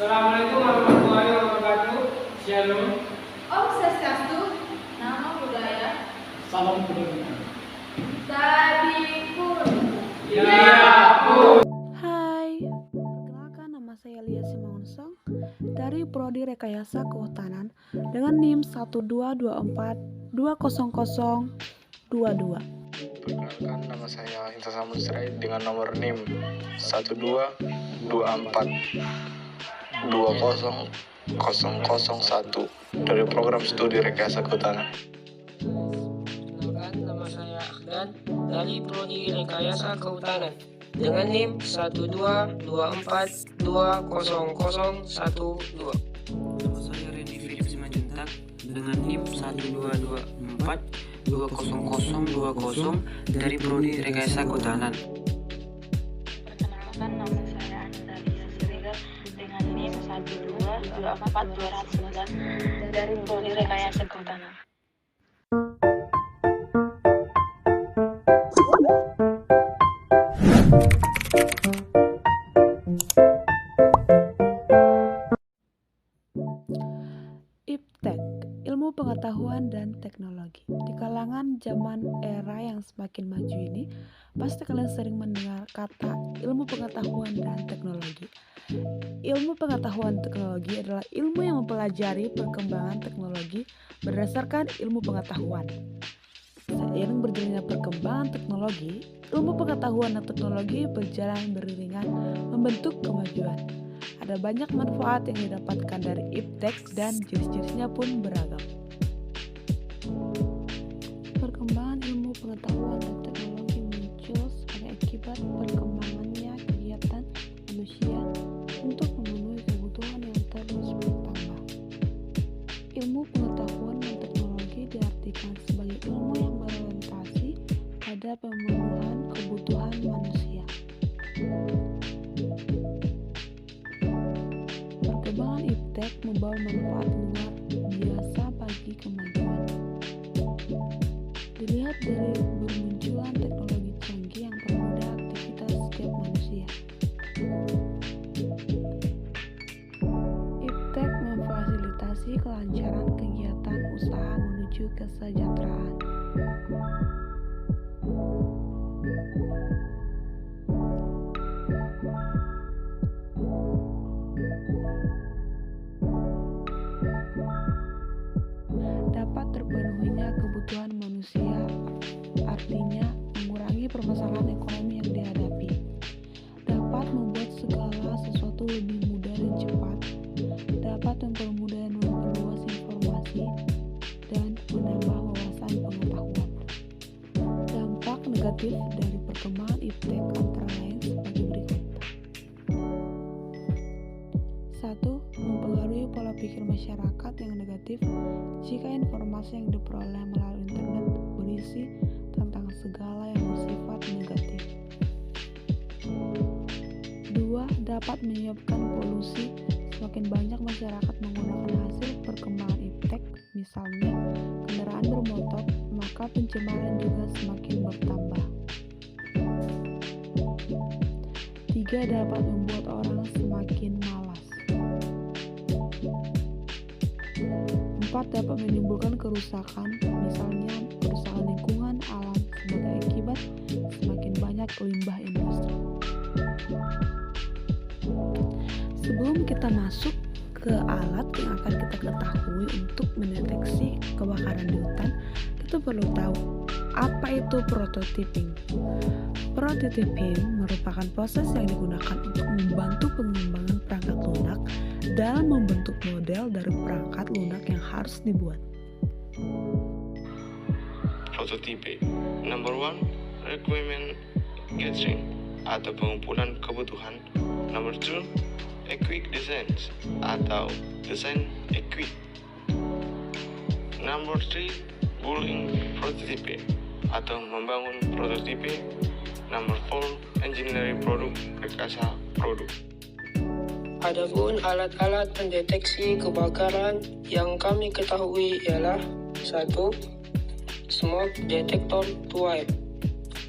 Assalamualaikum warahmatullahi wabarakatuh. Shalom. Om Swastiastu, nama budaya, Salam kebajikan. Sadipun. Hai, perkenalkan nama saya Lia Simonsong dari Prodi Rekayasa Kehutanan dengan NIM 122420022. Perkenalkan, nama saya Insa Samusrai dengan nomor NIM 122420001 dari program studi Rekayasa Kehutanan. Perkenalkan, nama saya Ahdan dari Prodi Rekayasa Kehutanan dengan NIM 122420012. Nama saya Reni Philip Simanjuntak dengan NIM 122420020 dari Prodi Rekayasa Kehutanan. Perkenalkan, nama saya Andalia Siregar dengan NIM 1224209 dari Prodi Rekayasa Kehutanan. Iptek, ilmu pengetahuan dan teknologi. Di kalangan zaman era yang semakin maju ini, pasti kalian sering mendengar kata ilmu pengetahuan dan teknologi. Ilmu pengetahuan teknologi adalah ilmu yang mempelajari perkembangan teknologi berdasarkan ilmu pengetahuan. Seiring berjalannya perkembangan teknologi, ilmu pengetahuan dan teknologi berjalan beriringan membentuk kemajuan. Ada banyak manfaat yang didapatkan dari Iptek dan jenis-jenisnya pun beragam. Perkembangan ilmu pengetahuan dan teknologi muncul sebagai akibat perkembangannya kegiatan manusia untuk memenuhi kebutuhan yang terus bertambah. Ilmu pengetahuan dan teknologi diartikan sebagai ilmu yang berorientasi pada pemenuhan kebutuhan manusia. Perkembangan Iptek membawa manfaat luar biasa bagi kemajuan. Dilihat dari bermunculan teknologi canggih yang mempermudah aktivitas setiap manusia. Iptek memfasilitasi kelancaran kegiatan usaha menuju kesejahteraan. Dapat terpenuhinya kebutuhan manusia, artinya mengurangi permasalahan ekonomi yang dihadapi. Dapat membuat segala sesuatu lebih mudah dan cepat. Dapat mempermudah dan memperluas informasi dan menambah wawasan pengetahuan. Dampak negatif dari perkembangan Iptek antara lain sebagai berikut. 1. Mempengaruhi pola pikir masyarakat yang negatif jika informasi yang diperoleh melalui internet berisi tentang segala yang bersifat negatif. 2. Dapat menyebabkan polusi. Semakin banyak masyarakat menggunakan hasil perkembangan Iptek, misalnya kendaraan bermotor, maka pencemaran juga semakin bertambah. 3. Dapat membuat orang semakin malas. 4. Dapat menimbulkan kerusakan, misalnya kerusakan lingkungan alam sebagai akibat semakin banyak limbah industri. Sebelum kita masuk ke alat yang akan kita ketahui untuk mendeteksi kebakaran di hutan, kita perlu tahu apa itu prototyping. Prototyping merupakan proses yang digunakan untuk membantu pengembangan perangkat lunak dalam membentuk model dari perangkat lunak yang harus dibuat. Prototipe. Number 1, requirement gathering atau pengumpulan kebutuhan. Number 2, equipped designs atau desain equip. Number 3, building prototype atau membangun prototipe. Number 4, engineering produk, rekayasa produk. Adapun alat-alat pendeteksi kebakaran yang kami ketahui ialah 1. Smoke Detector 2.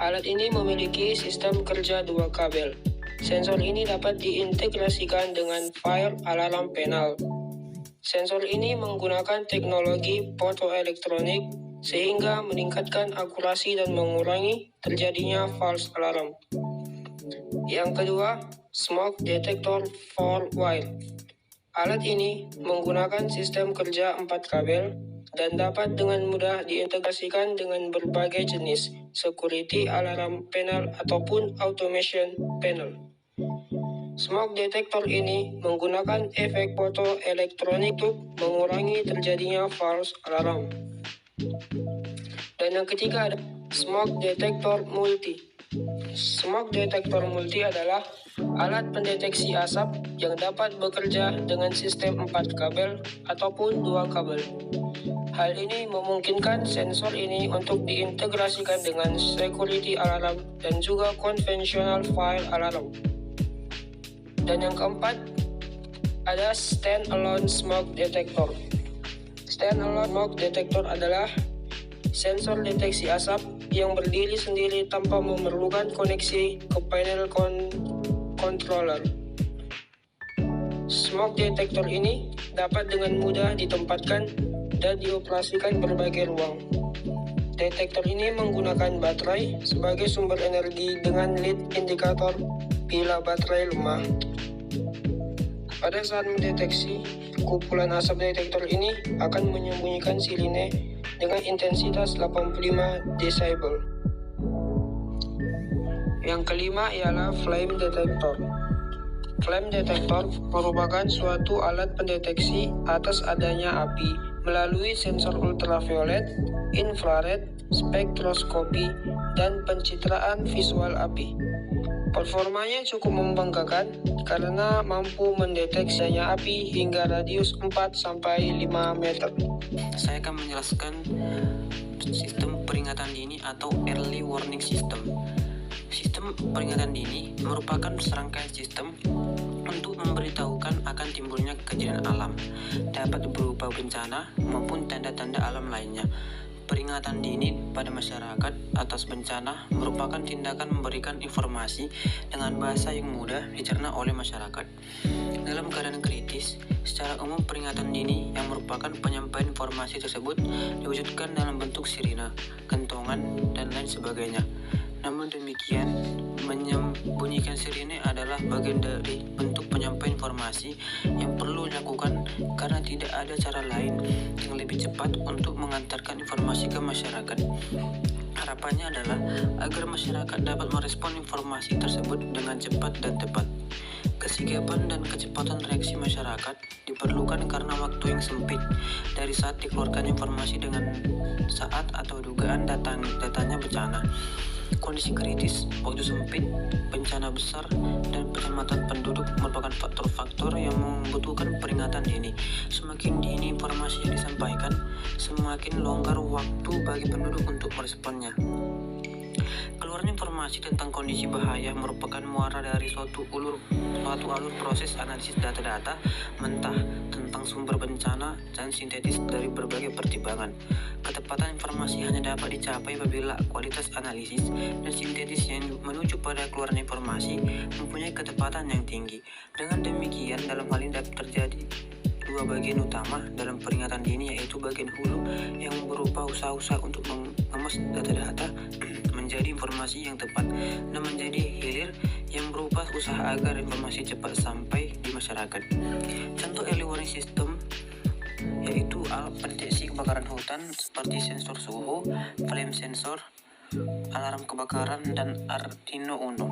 Alat ini memiliki sistem kerja dua kabel. Sensor ini dapat diintegrasikan dengan fire alarm panel. Sensor ini menggunakan teknologi fotoelektronik sehingga meningkatkan akurasi dan mengurangi terjadinya false alarm. Yang kedua, smoke detector for wire. Alat ini menggunakan sistem kerja 4 kabel dan dapat dengan mudah diintegrasikan dengan berbagai jenis security alarm panel ataupun automation panel. Smoke detector ini menggunakan efek fotoelektronik untuk mengurangi terjadinya false alarm. Dan yang ketiga ada smoke detector multi. Smoke detector multi adalah alat pendeteksi asap yang dapat bekerja dengan sistem 4 kabel ataupun 2 kabel. Hal ini memungkinkan sensor ini untuk diintegrasikan dengan security alarm dan juga conventional fire alarm. Dan yang keempat, ada stand-alone smoke detector. Stand-alone smoke detector adalah sensor deteksi asap yang berdiri sendiri tanpa memerlukan koneksi ke panel controller. Smoke detector ini dapat dengan mudah ditempatkan dan dioperasikan berbagai ruang. Detektor ini menggunakan baterai sebagai sumber energi dengan lead indikator bila baterai lemah. Pada saat mendeteksi, kumpulan asap detektor ini akan menyembunyikan sirine dengan intensitas 85 desibel. Yang kelima ialah flame detector. Flame detector merupakan suatu alat pendeteksi atas adanya api melalui sensor ultraviolet, infrared, spektroskopi, dan pencitraan visual api. Performanya cukup membanggakan karena mampu mendeteksi adanya api hingga radius 4-5 meter. Saya akan menjelaskan sistem peringatan dini atau early warning system. Sistem peringatan dini merupakan serangkaian sistem untuk memberitahukan akan timbulnya kejadian alam, dapat berupa bencana maupun tanda-tanda alam lainnya. Peringatan dini pada masyarakat atas bencana merupakan tindakan memberikan informasi dengan bahasa yang mudah dicerna oleh masyarakat. Dalam keadaan kritis, secara umum peringatan dini yang merupakan penyampaian informasi tersebut diwujudkan dalam bentuk sirine, kentongan, dan lain sebagainya. Namun demikian, menyembunyikan sirine adalah bagian dari bentuk penyampaian informasi yang perlu dilakukan karena tidak ada cara lain yang lebih cepat untuk mengantarkan informasi ke masyarakat. Harapannya adalah agar masyarakat dapat merespon informasi tersebut dengan cepat dan tepat. Kesigapan dan kecepatan reaksi masyarakat diperlukan karena waktu yang sempit dari saat dikeluarkan informasi dengan saat atau dugaan datanya bencana. Kondisi kritis, waktu sempit, bencana besar, dan penyelamatan penduduk merupakan faktor-faktor yang membutuhkan peringatan dini. Semakin dini informasi yang disampaikan, semakin longgar waktu bagi penduduk untuk meresponnya. Keluarnya informasi tentang kondisi bahaya merupakan muara dari suatu alur proses analisis data-data mentah tentang sumber bencana dan sintetis dari berbagai pertimbangan. Ketepatan informasi hanya dapat dicapai apabila kualitas analisis dan sintetis yang menuju pada keluarnya informasi mempunyai ketepatan yang tinggi. Dengan demikian, dalam hal ini dapat terjadi dua bagian utama dalam peringatan dini, yaitu bagian hulu yang berupa usaha-usaha untuk mengemas data-data menjadi informasi yang tepat, dan menjadi hilir yang berupa usaha agar informasi cepat sampai di masyarakat. Contoh early warning system yaitu alat pendeteksi kebakaran hutan seperti sensor suhu, flame sensor, alarm kebakaran, dan Arduino Uno.